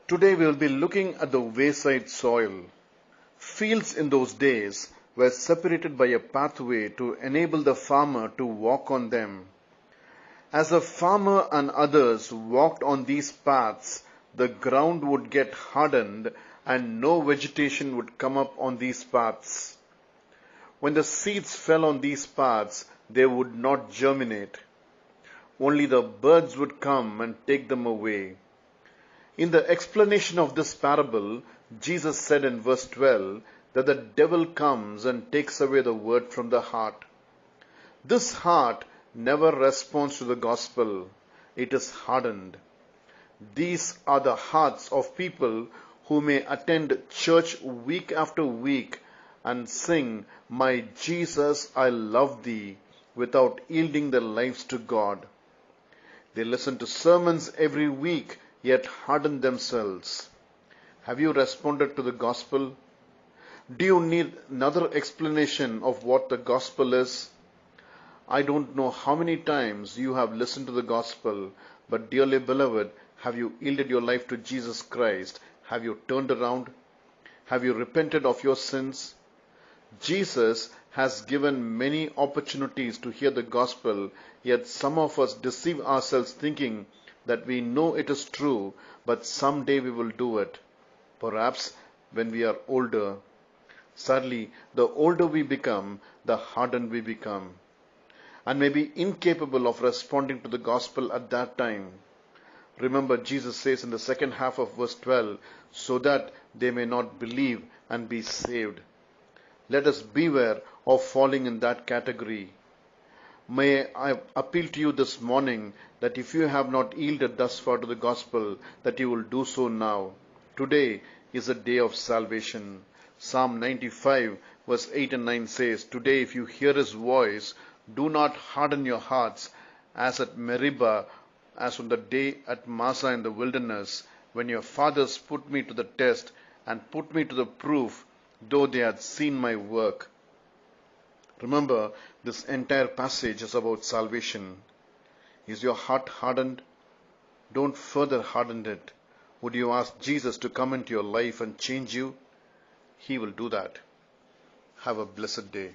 Today we will be looking at the wayside soil. Fields in those days were separated by a pathway to enable the farmer to walk on them. As the farmer and others walked on these paths, the ground would get hardened and no vegetation would come up on these paths. When the seeds fell on these paths, they would not germinate. Only the birds would come and take them away. In the explanation of this parable, Jesus said in verse 12 that the devil comes and takes away the word from the heart. This heart never responds to the gospel. It is hardened. These are the hearts of people who may attend church week after week and sing, "My Jesus, I love thee," without yielding their lives to God. They listen to sermons every week, yet harden themselves. Have you responded to the gospel? Do you need another explanation of what the gospel is? I don't know how many times you have listened to the gospel, but dearly beloved, have you yielded your life to Jesus Christ? Have you turned around? Have you repented of your sins? Jesus has given many opportunities to hear the gospel, yet some of us deceive ourselves thinking that we know it is true, but someday we will do it. Perhaps when we are older. Sadly, the older we become, the hardened we become, and may be incapable of responding to the gospel at that time. Remember, Jesus says in the second half of verse 12, so that they may not believe and be saved. Let us beware of falling in that category. May I appeal to you this morning that if you have not yielded thus far to the gospel, that you will do so now. Today is a day of salvation. Psalm 95 verse 8 and 9 says, "Today if you hear his voice, do not harden your hearts as at Meribah, as on the day at Massah in the wilderness, when your fathers put me to the test and put me to the proof, though they had seen my work." Remember, this entire passage is about salvation. Is your heart hardened? Don't further harden it. Would you ask Jesus to come into your life and change you? He will do that. Have a blessed day.